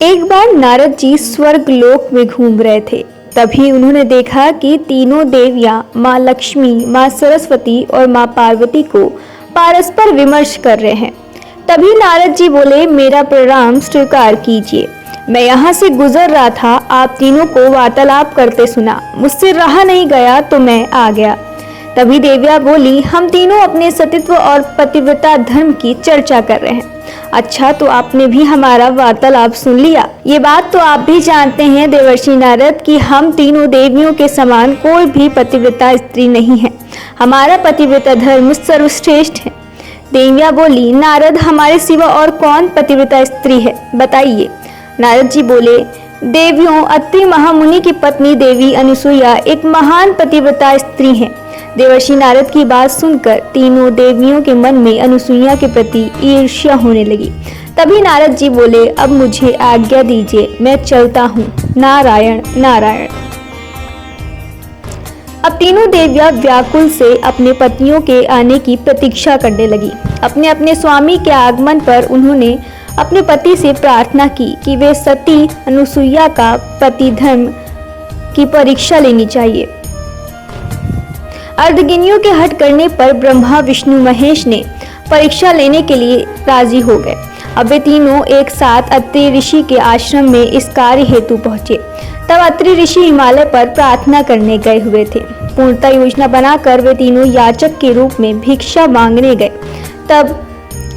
एक बार नारद जी स्वर्ग लोक में घूम रहे थे। तभी उन्होंने देखा कि तीनों देवियां माँ लक्ष्मी, माँ सरस्वती और माँ पार्वती को परस्पर विमर्श कर रहे हैं। तभी नारद जी बोले, मेरा प्रणाम स्वीकार कीजिए। मैं यहाँ से गुजर रहा था, आप तीनों को वार्तालाप करते सुना, मुझसे रहा नहीं गया तो मैं आ गया। तभी देवियां बोली, हम तीनों अपने सतीत्व और पतिव्रता धर्म की चर्चा कर रहे हैं। अच्छा, तो आपने भी हमारा वार्तालाप सुन लिया। ये बात तो आप भी जानते हैं देवर्षि नारद कि हम तीनों देवियों के समान कोई भी पतिव्रता स्त्री नहीं है। हमारा पतिव्रता धर्म सर्वश्रेष्ठ है। देवियां बोली, नारद, हमारे सिवा और कौन पतिव्रता स्त्री है, बताइए। नारद जी बोले, देवियों, अत्रि महामुनि की पत्नी देवी अनुसुईया एक महान पतिव्रता स्त्री है। देवर्षि नारद की बात सुनकर तीनों देवियों के मन में अनुसुईया के प्रति ईर्ष्या होने लगी। तभी नारद जी बोले, अब मुझे आज्ञा दीजिए, मैं चलता हूँ। नारायण नारायण। अब तीनों देवियां व्याकुल से अपने पतियों के आने की प्रतीक्षा करने लगी। अपने अपने स्वामी के आगमन पर उन्होंने अपने पति से प्रार्थना की कि वे सती अनुसुईया का पति धर्म की परीक्षा लेनी चाहिए। अर्धगिनियों के हट करने पर ब्रह्मा, विष्णु, महेश ने परीक्षा लेने के लिए राजी हो गए। अब वे तीनों एक साथ अत्रि ऋषि के आश्रम में इस कार्य हेतु पहुंचे। तब अत्रि ऋषि हिमालय पर प्रार्थना करने गए हुए थे। पूर्णतः योजना बनाकर वे तीनों याचक के रूप में भिक्षा मांगने गए। तब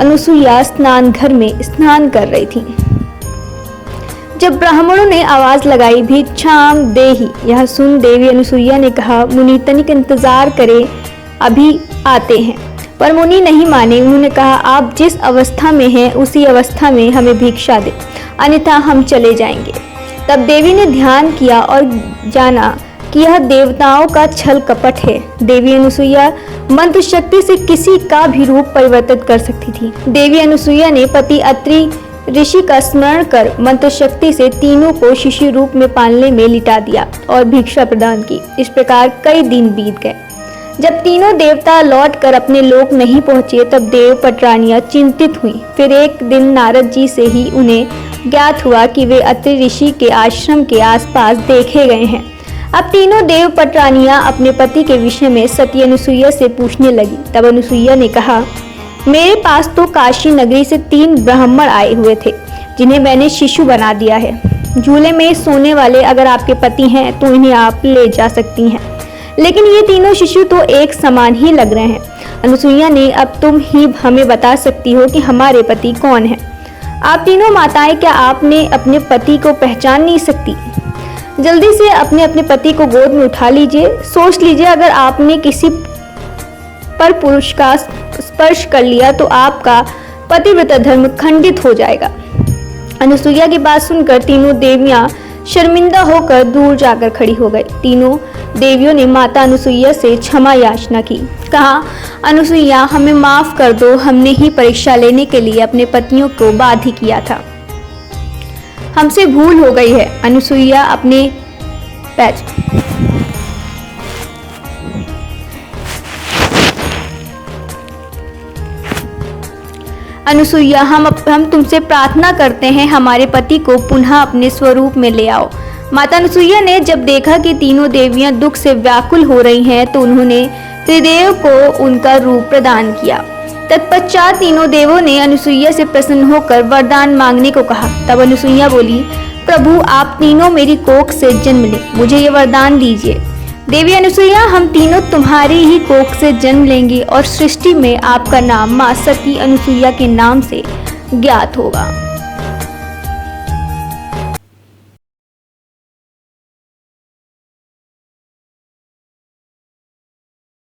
अनुसुईया स्नान घर में स्नान कर रही थी। जब ब्राह्मणों ने आवाज लगाई, भिक्षाम देहि, यह सुन देवी अनुसुईया ने कहा, मुनि तनिक इंतजार करें, अभी आते हैं। पर मुनि नहीं माने। उन्होंने कहा, आप जिस अवस्था में हैं उसी अवस्था में हमें भिक्षा दें, अन्यथा हम चले जाएंगे। तब देवी ने ध्यान किया और जाना कि यह देवताओं का छल कपट है। देवी अनुसुईया मंत्र शक्ति से किसी का भी रूप परिवर्तित कर सकती थी। देवी अनुसुईया ने पति अत्रि ऋषि का स्मरण कर मंत्र शक्ति से तीनों को शिशु रूप में पालने में लिटा दिया और भिक्षा प्रदान की। इस प्रकार कई दिन बीत गए। जब तीनों देवता लौटकर अपने लोक नहीं पहुंचे, तब देव पटरानियां चिंतित हुई। फिर एक दिन नारद जी से ही उन्हें ज्ञात हुआ कि वे अत्रि ऋषि के आश्रम के आसपास देखे गए हैं। अब तीनों देव पटरानियां अपने पति के विषय में सती अनुसुईया से पूछने लगी। तब अनुसुईया ने कहा, मेरे पास तो काशी नगरी से 3 ब्राह्मण आए हुए थे, जिन्हें मैंने शिशु बना दिया है। झूले में सोने वाले अगर आपके पति हैं तो इन्हें आप ले जा सकती हैं, लेकिन ये तीनों शिशु तो एक समान ही लग रहे हैं। अनुसुईया ने, अब तुम ही हमें बता सकती हो कि हमारे पति कौन है। आप तीनों माताएं, क्या आपने अपने पति को पहचान नहीं सकती? जल्दी से अपने अपने पति को गोद में उठा लीजिए। सोच लीजिए, अगर आपने किसी पर पुरुष का स्पर्श कर लिया तो आपका पतिव्रता धर्म खंडित हो जाएगा। अनुसुईया की बात सुनकर तीनों देवियां शर्मिंदा होकर दूर जाकर खड़ी हो गई। तीनों देवियों ने माता अनुसुईया से क्षमा याचना की। कहा, अनुसुईया, हमें माफ कर दो, हमने ही परीक्षा लेने के लिए अपने पतियों को बाध्य किया था, हमसे भूल हो गई है। अनुसुईया अपने पैच अनुसुईया, हम तुमसे प्रार्थना करते हैं, हमारे पति को पुनः अपने स्वरूप में ले आओ। माता अनुसुईया ने जब देखा कि तीनों देवियां दुख से व्याकुल हो रही हैं, तो उन्होंने त्रिदेव को उनका रूप प्रदान किया। तत्पश्चात तीनों देवों ने अनुसुईया से प्रसन्न होकर वरदान मांगने को कहा। तब अनुसुईया बोली, प्रभु, आप तीनों मेरी कोख से जन्म लें, मुझे ये वरदान दीजिए। देवी अनुसुईया, हम तीनों तुम्हारी ही कोख से जन्म लेंगे और सृष्टि में आपका नाम मां सती अनुसुईया के नाम से ज्ञात होगा।